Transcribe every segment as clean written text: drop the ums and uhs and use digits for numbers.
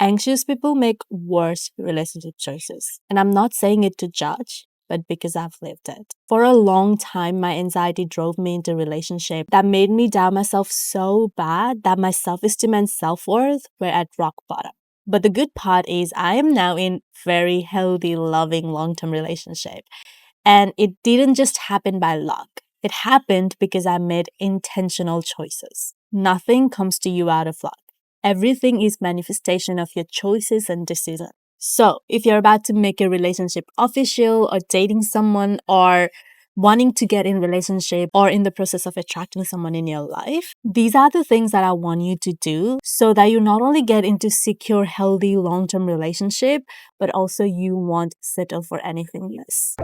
Anxious people make worse relationship choices. And I'm not saying it to judge, but because I've lived it. For a long time, my anxiety drove me into a relationship that made me doubt myself so bad that my self-esteem and self-worth were at rock bottom. But the good part is I am now in very healthy, loving, long-term relationship. And it didn't just happen by luck. It happened because I made intentional choices. Nothing comes to you out of luck. Everything is manifestation of your choices and decisions. So, if you're about to make a relationship official or dating someone or wanting to get in relationship or in the process of attracting someone in your life, these are the things that I want you to do so that you not only get into secure, healthy, long-term relationship, but also you won't settle for anything less.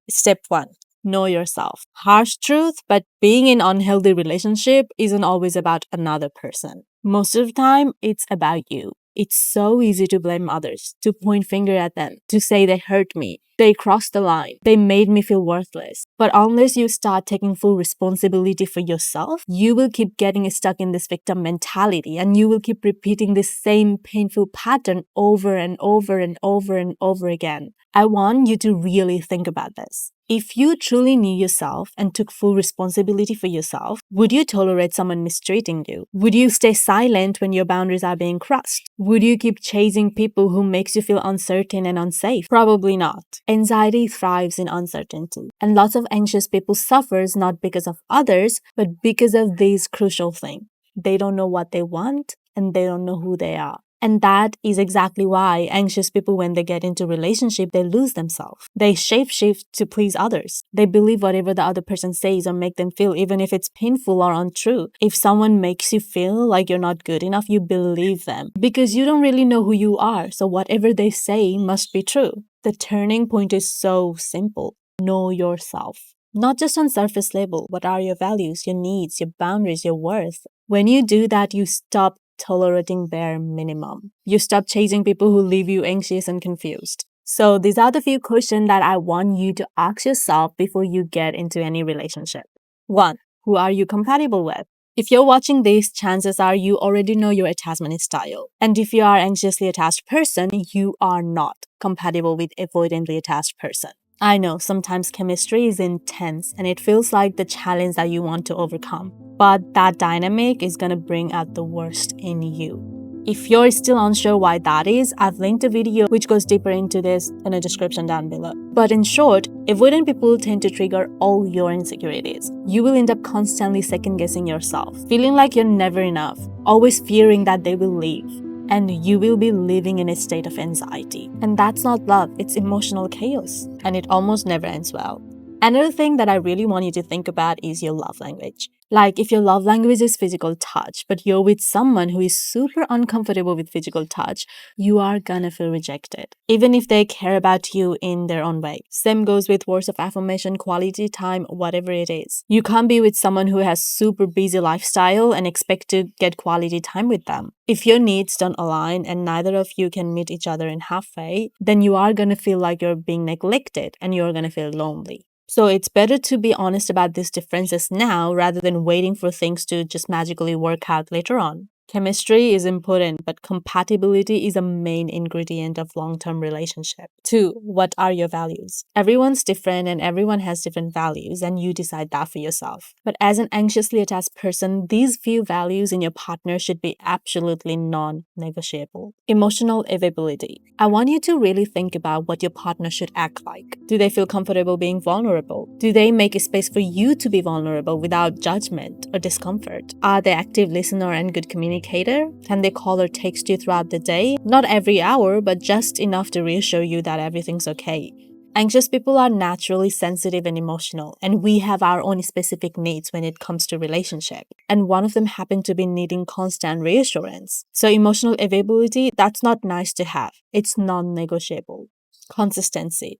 Step 1. Know yourself. Harsh truth, but being in unhealthy relationship isn't always about another person. Most of the time, it's about you. It's so easy to blame others, to point finger at them, to say they hurt me, they crossed the line, they made me feel worthless. But unless you start taking full responsibility for yourself, you will keep getting stuck in this victim mentality and you will keep repeating this same painful pattern over and over and over and over again. I want you to really think about this. If you truly knew yourself and took full responsibility for yourself, would you tolerate someone mistreating you? Would you stay silent when your boundaries are being crossed? Would you keep chasing people who makes you feel uncertain and unsafe? Probably not. Anxiety thrives in uncertainty. And lots of anxious people suffers not because of others, but because of these crucial things. They don't know what they want and they don't know who they are. And that is exactly why anxious people, when they get into relationship, they lose themselves. They shapeshift to please others. They believe whatever the other person says or make them feel, even if it's painful or untrue. If someone makes you feel like you're not good enough, you believe them because you don't really know who you are. So whatever they say must be true. The turning point is so simple. Know yourself. Not just on surface level. What are your values, your needs, your boundaries, your worth? When you do that, you stop tolerating bare minimum. You stop chasing people who leave you anxious and confused. So these are the few questions that I want you to ask yourself before you get into any relationship. 1. Who are you compatible with? If you're watching this, chances are you already know your attachment style. And if you are anxiously attached person, you are not compatible with avoidantly attached person. I know sometimes chemistry is intense and it feels like the challenge that you want to overcome. But that dynamic is going to bring out the worst in you. If you're still unsure why that is, I've linked a video which goes deeper into this in the description down below. But in short, avoidant people tend to trigger all your insecurities. You will end up constantly second-guessing yourself, feeling like you're never enough, always fearing that they will leave. And you will be living in a state of anxiety. And that's not love, it's emotional chaos. And it almost never ends well. Another thing that I really want you to think about is your love language. Like if your love language is physical touch, but you're with someone who is super uncomfortable with physical touch, you are gonna feel rejected, even if they care about you in their own way. Same goes with words of affirmation, quality time, whatever it is. You can't be with someone who has super busy lifestyle and expect to get quality time with them. If your needs don't align and neither of you can meet each other in halfway, then you are gonna feel like you're being neglected and you're gonna feel lonely. So it's better to be honest about these differences now rather than waiting for things to just magically work out later on. Chemistry is important, but compatibility is a main ingredient of long-term relationship. 2. What are your values? Everyone's different and everyone has different values and you decide that for yourself. But as an anxiously attached person, these few values in your partner should be absolutely non-negotiable. Emotional availability. I want you to really think about what your partner should act like. Do they feel comfortable being vulnerable? Do they make a space for you to be vulnerable without judgment or discomfort? Are they active listener and good communicator? Can they call or text you throughout the day? Not every hour, but just enough to reassure you that everything's okay. Anxious people are naturally sensitive and emotional, and we have our own specific needs when it comes to relationship. And one of them happened to be needing constant reassurance. So emotional availability, that's not nice to have. It's non-negotiable. Consistency.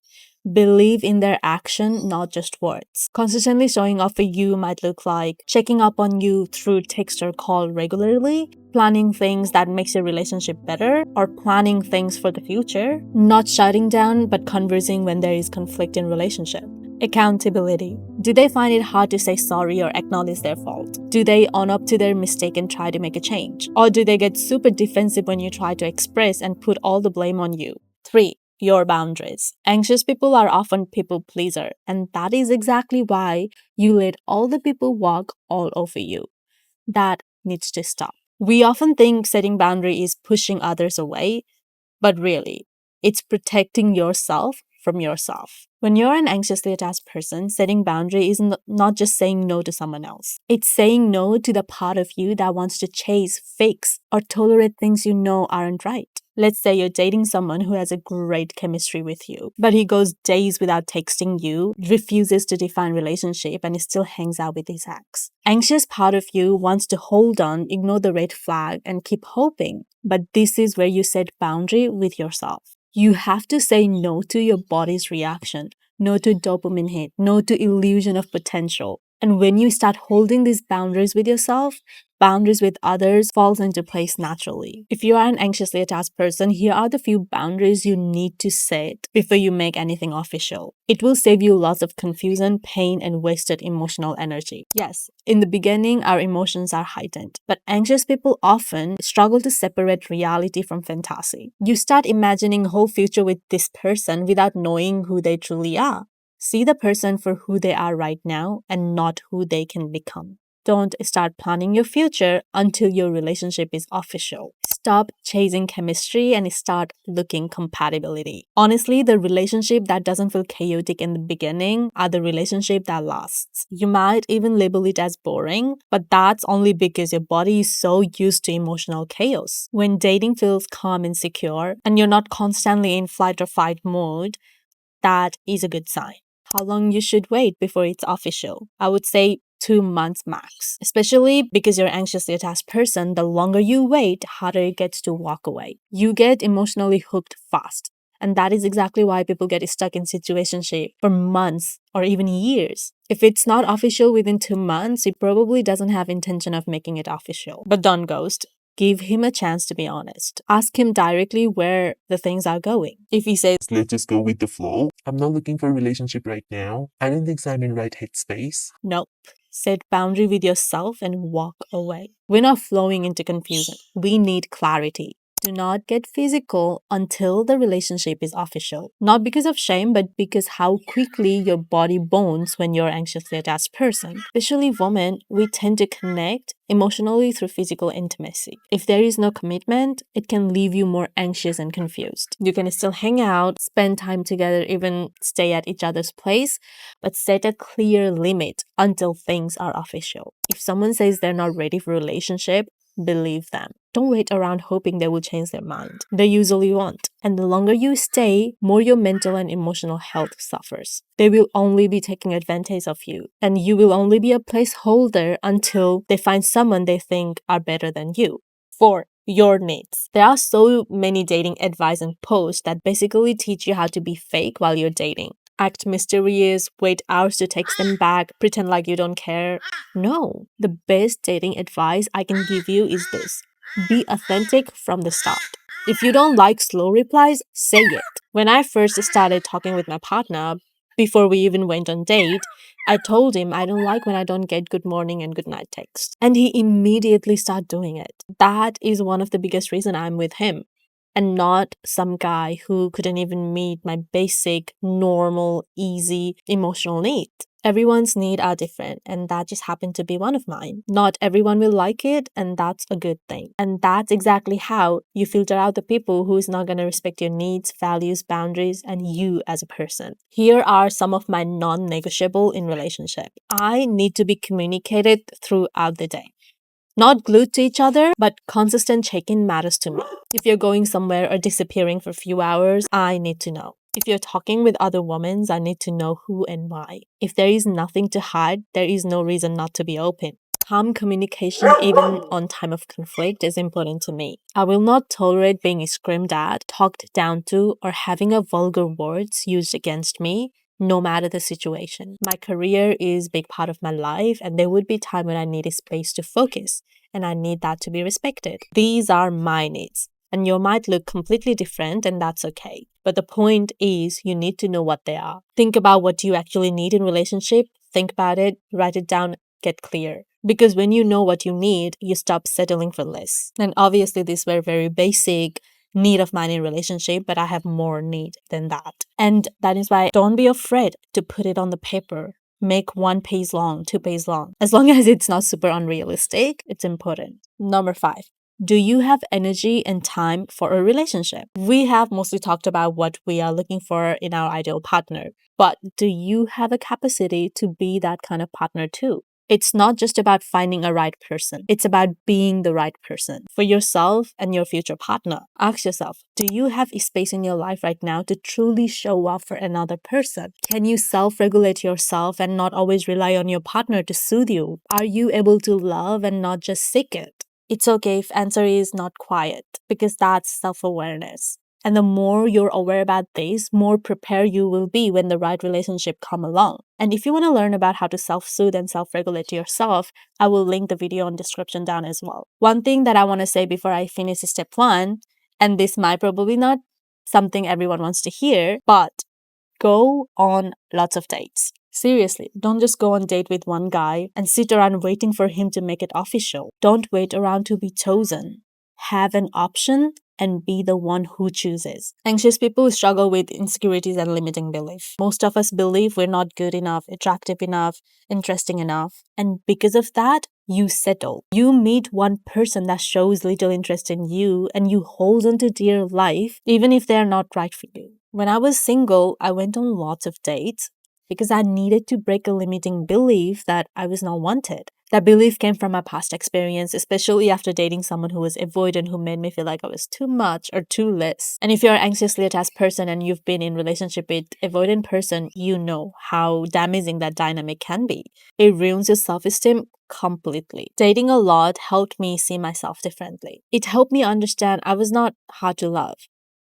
Believe in their action, not just words. Consistently showing up for you might look like checking up on you through text or call regularly, planning things that makes your relationship better, or planning things for the future. Not shutting down, but conversing when there is conflict in relationship. Accountability. Do they find it hard to say sorry or acknowledge their fault? Do they own up to their mistake and try to make a change? Or do they get super defensive when you try to express and put all the blame on you? 3. Your boundaries. Anxious people are often people pleaser, and that is exactly why you let all the people walk all over you. That needs to stop. We often think setting boundary is pushing others away, but really, it's protecting yourself from yourself. When you're an anxiously attached person, setting boundary is not just saying no to someone else. It's saying no to the part of you that wants to chase, fix, or tolerate things you know aren't right. Let's say you're dating someone who has a great chemistry with you, but he goes days without texting you, refuses to define relationship, and he still hangs out with his ex. Anxious part of you wants to hold on, ignore the red flag, and keep hoping. But this is where you set boundary with yourself. You have to say no to your body's reaction, no to dopamine hit, no to illusion of potential. And when you start holding these boundaries with yourself, boundaries with others falls into place naturally. If you are an anxiously attached person, here are the few boundaries you need to set before you make anything official. It will save you lots of confusion, pain, and wasted emotional energy. Yes, in the beginning, our emotions are heightened, but anxious people often struggle to separate reality from fantasy. You start imagining a whole future with this person without knowing who they truly are. See the person for who they are right now and not who they can become. Don't start planning your future until your relationship is official. Stop chasing chemistry and start looking compatibility. Honestly, the relationship that doesn't feel chaotic in the beginning are the relationship that lasts. You might even label it as boring, but that's only because your body is so used to emotional chaos. When dating feels calm and secure, and you're not constantly in flight or fight mode, that is a good sign. How long you should wait before it's official? I would say 2 months max. Especially because you're an anxiously attached person, the longer you wait, harder it gets to walk away. You get emotionally hooked fast. And that is exactly why people get stuck in situationship for months or even years. If it's not official within 2 months, he probably doesn't have intention of making it official. But don't ghost. Give him a chance to be honest. Ask him directly where the things are going. If he says, Let's just go with the flow. I'm not looking for a relationship right now. I don't think I'm in right headspace. nope, set boundary with yourself and walk away. We're not flowing into confusion. We need clarity. Do not get physical until the relationship is official. Not because of shame, but because how quickly your body bonds when you're an anxiously attached person. Especially women, we tend to connect emotionally through physical intimacy. If there is no commitment, it can leave you more anxious and confused. You can still hang out, spend time together, even stay at each other's place, but set a clear limit until things are official. If someone says they're not ready for a relationship, believe them. Don't wait around hoping they will change their mind. They usually won't. And the longer you stay, more your mental and emotional health suffers. They will only be taking advantage of you. And you will only be a placeholder until they find someone they think are better than you. 4. Your needs. There are so many dating advice and posts that basically teach you how to be fake while you're dating. Act mysterious, wait hours to text them back, pretend like you don't care. No, the best dating advice I can give you is this. Be authentic from the start. If you don't like slow replies, say it. When I first started talking with my partner, before we even went on date, I told him I don't like when I don't get good morning and good night text. And he immediately started doing it. That is one of the biggest reasons I'm with him. And not some guy who couldn't even meet my basic, normal, easy emotional needs. Everyone's needs are different, and that just happened to be one of mine. Not everyone will like it, and that's a good thing. And that's exactly how you filter out the people who is not going to respect your needs, values, boundaries, and you as a person. Here are some of my non-negotiable in relationship. I need to be communicated throughout the day. Not glued to each other, but consistent check-in matters to me. If you're going somewhere or disappearing for a few hours, I need to know. If you're talking with other women, I need to know who and why. If there is nothing to hide, there is no reason not to be open. Calm communication, even on time of conflict, is important to me. I will not tolerate being screamed at, talked down to, or having a vulgar words used against me, no matter the situation. My career is a big part of my life, and there would be time when I need a space to focus, and I need that to be respected. These are my needs. and you might look completely different, and that's okay. But the point is, you need to know what they are. Think about what you actually need in relationship. Think about it, write it down, get clear. Because when you know what you need, you stop settling for less. And obviously, these were very basic need of mine in relationship, but I have more need than that. And that is why don't be afraid to put it on the paper. Make 1 page long, 2 page long. As long as it's not super unrealistic, it's important. Number 5. Do you have energy and time for a relationship? We have mostly talked about what we are looking for in our ideal partner, but do you have a capacity to be that kind of partner too? It's not just about finding a right person. It's about being the right person for yourself and your future partner. Ask yourself, do you have a space in your life right now to truly show up for another person? Can you self-regulate yourself and not always rely on your partner to soothe you? Are you able to love and not just seek it? It's okay if answer is not quiet, because that's self-awareness. And the more you're aware about this, more prepared you will be when the right relationship come along. And if you want to learn about how to self-soothe and self-regulate yourself, I will link the video in description down as well. One thing that I want to say before I finish step 1, and this might probably not something everyone wants to hear, but go on lots of dates. Seriously, don't just go on date with one guy and sit around waiting for him to make it official. Don't wait around to be chosen. Have an option and be the one who chooses. Anxious people struggle with insecurities and limiting belief. Most of us believe we're not good enough, attractive enough, interesting enough. And because of that, you settle. You meet one person that shows little interest in you and you hold on to dear life even if they're not right for you. When I was single, I went on lots of dates because I needed to break a limiting belief that I was not wanted. That belief came from my past experience, especially after dating someone who was avoidant, who made me feel like I was too much or too less. And if you're an anxiously attached person and you've been in relationship with avoidant person, you know how damaging that dynamic can be. It ruins your self-esteem completely. Dating a lot helped me see myself differently. It helped me understand I was not hard to love.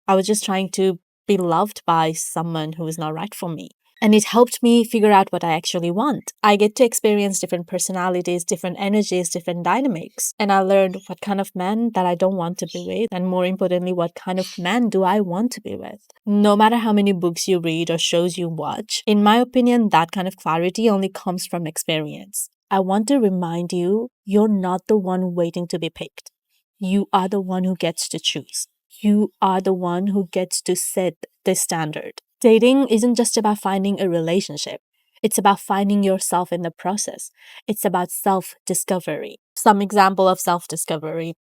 I was just trying to be loved by someone who was not right for me. And it helped me figure out what I actually want. I get to experience different personalities, different energies, different dynamics. And I learned what kind of man that I don't want to be with. And more importantly, what kind of man do I want to be with? No matter how many books you read or shows you watch, in my opinion, that kind of clarity only comes from experience. I want to remind you, you're not the one waiting to be picked. You are the one who gets to choose. You are the one who gets to set the standard. Dating isn't just about finding a relationship. It's about finding yourself in the process. It's about self-discovery. Some example of self-discovery.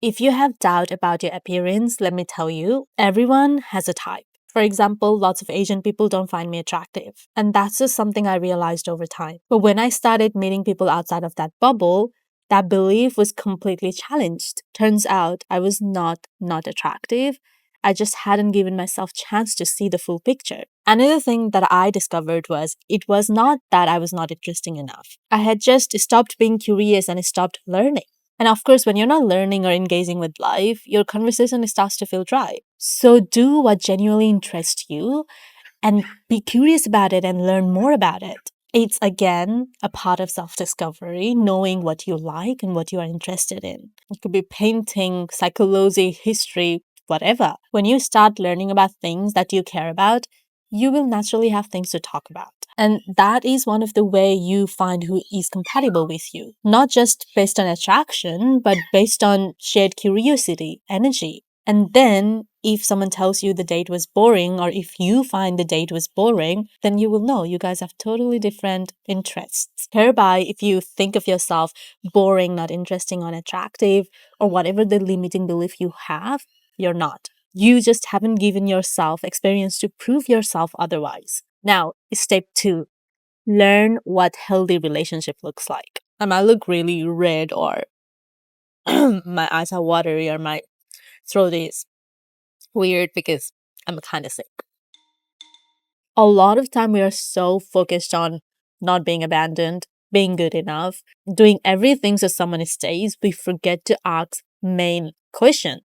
If you have doubt about your appearance, let me tell you, everyone has a type. For example, lots of Asian people don't find me attractive. And that's just something I realized over time. But when I started meeting people outside of that bubble, that belief was completely challenged. Turns out I was not attractive. I just hadn't given myself chance to see the full picture. Another thing that I discovered was it was not that I was not interesting enough. I had just stopped being curious and stopped learning. And of course, when you're not learning or engaging with life, your conversation starts to feel dry. So do what genuinely interests you and be curious about it and learn more about it. It's again a part of self-discovery, knowing what you like and what you are interested in. It could be painting, psychology, history, whatever. When you start learning about things that you care about, you will naturally have things to talk about. And that is one of the way you find who is compatible with you. Not just based on attraction, but based on shared curiosity, energy. And then if someone tells you the date was boring, or if you find the date was boring, then you will know you guys have totally different interests. Hereby, if you think of yourself boring, not interesting, unattractive, or whatever the limiting belief you have, you're not. You just haven't given yourself experience to prove yourself otherwise. Now, step 2, learn what healthy relationship looks like. I might look really red, or my eyes are watery, or my throat is weird because I'm kind of sick. A lot of time we are so focused on not being abandoned, being good enough, doing everything so someone stays, we forget to ask main question.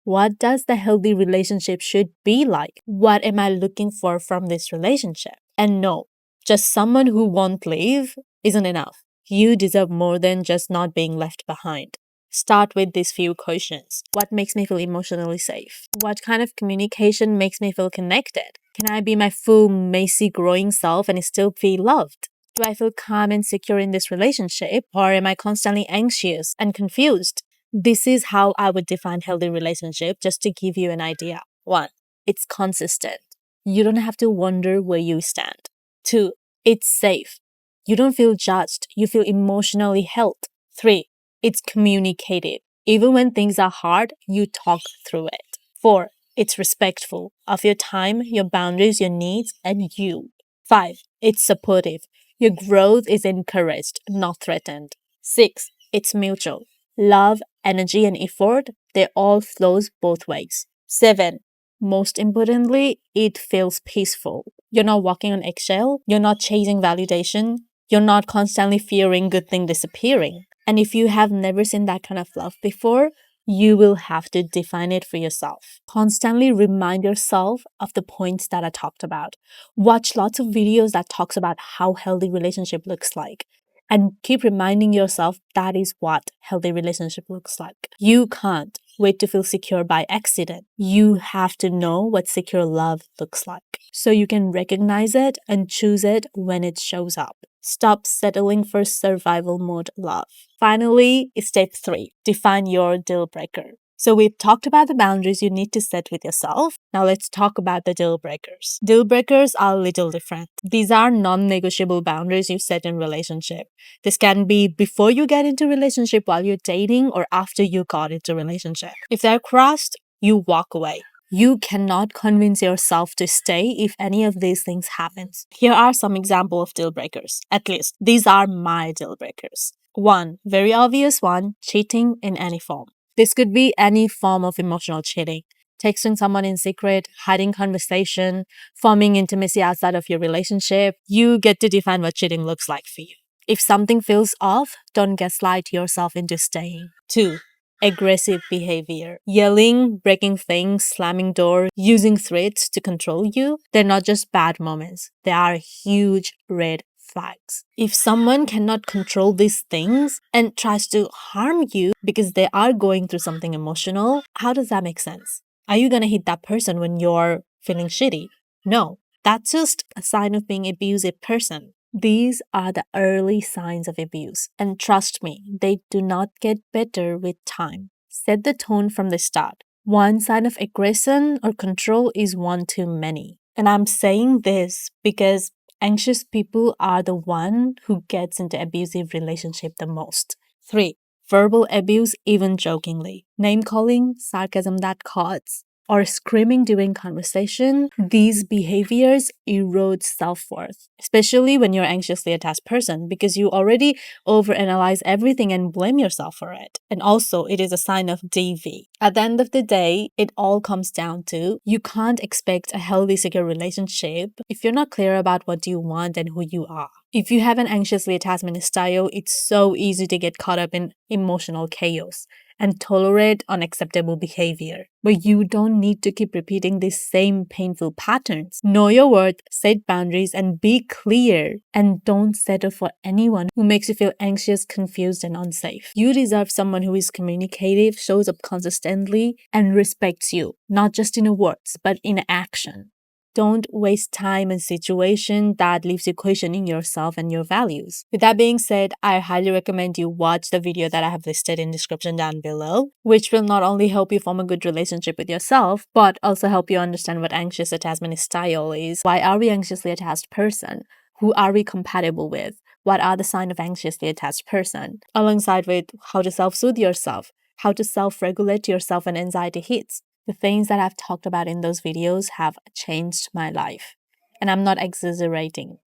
What does the healthy relationship should be like? What am I looking for from this relationship? And no, just someone who won't leave isn't enough. You deserve more than just not being left behind. Start with these few questions. What makes me feel emotionally safe? What kind of communication makes me feel connected? Can I be my full, messy, growing self and still feel loved? Do I feel calm and secure in this relationship, or am I constantly anxious and confused? This is how I would define healthy relationship, just to give you an idea. 1. It's consistent. You don't have to wonder where you stand. 2. It's safe. You don't feel judged. You feel emotionally held. 3. It's communicative. Even when things are hard, you talk through it. 4. It's respectful of your time, your boundaries, your needs, and you. 5. It's supportive. Your growth is encouraged, not threatened. 6. It's mutual. Love, energy, and effort, they all flows both ways. 7. Most importantly, it feels peaceful. You're not walking on eggshell. You're not chasing validation. You're not constantly fearing good thing disappearing. And if you have never seen that kind of love before, you will have to define it for yourself. Constantly remind yourself of the points that I talked about. Watch lots of videos that talks about how healthy relationship looks like. And keep reminding yourself that is what healthy relationship looks like. You can't wait to feel secure by accident. You have to know what secure love looks like, so you can recognize it and choose it when it shows up. Stop settling for survival mode love. Finally, step 3, define your deal breaker. So we've talked about the boundaries you need to set with yourself. Now let's talk about the deal breakers. Deal breakers are a little different. These are non-negotiable boundaries you set in relationship. This can be before you get into relationship, while you're dating, or after you got into relationship. If they're crossed, you walk away. You cannot convince yourself to stay if any of these things happens. Here are some examples of deal breakers. At least these are my deal breakers. 1. Very obvious one, cheating in any form. This could be any form of emotional cheating. Texting someone in secret, hiding conversation, forming intimacy outside of your relationship. You get to define what cheating looks like for you. If something feels off, don't gaslight yourself into staying. 2. Aggressive behavior. Yelling, breaking things, slamming doors, using threats to control you. They're not just bad moments. They are huge red flags. If someone cannot control these things and tries to harm you because they are going through something emotional, how does that make sense? Are you going to hit that person when you're feeling shitty? No, that's just a sign of being an abusive person. These are the early signs of abuse, and trust me, they do not get better with time. Set the tone from the start. One sign of aggression or control is one too many. And I'm saying this because anxious people are the one who gets into abusive relationship the most. 3. Verbal abuse, even jokingly. Name calling, sarcasm that cuts, or screaming during conversation. These behaviors erode self-worth, especially when you're an anxiously attached person, because you already overanalyze everything and blame yourself for it. And also, it is a sign of DV. At the end of the day, it all comes down to you can't expect a healthy, secure relationship if you're not clear about what you want and who you are. If you have an anxiously attachment style, it's so easy to get caught up in emotional chaos and tolerate unacceptable behavior. But you don't need to keep repeating these same painful patterns. Know your worth, set boundaries, and be clear. And don't settle for anyone who makes you feel anxious, confused, and unsafe. You deserve someone who is communicative, shows up consistently, and respects you, not just in words, but in action. Don't waste time in situation that leaves you questioning yourself and your values. With that being said, I highly recommend you watch the video that I have listed in description down below, which will not only help you form a good relationship with yourself, but also help you understand what anxious attachment style is. Why are we anxiously attached person? Who are we compatible with? What are the signs of anxiously attached person? Alongside with how to self-soothe yourself, how to self-regulate yourself when anxiety hits. The things that I've talked about in those videos have changed my life. And I'm not exaggerating.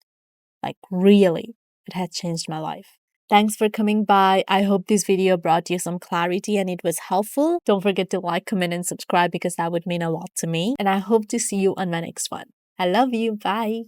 Like, really, it has changed my life. Thanks for coming by. I hope this video brought you some clarity and it was helpful. Don't forget to like, comment, and subscribe because that would mean a lot to me. And I hope to see you on my next one. I love you. Bye.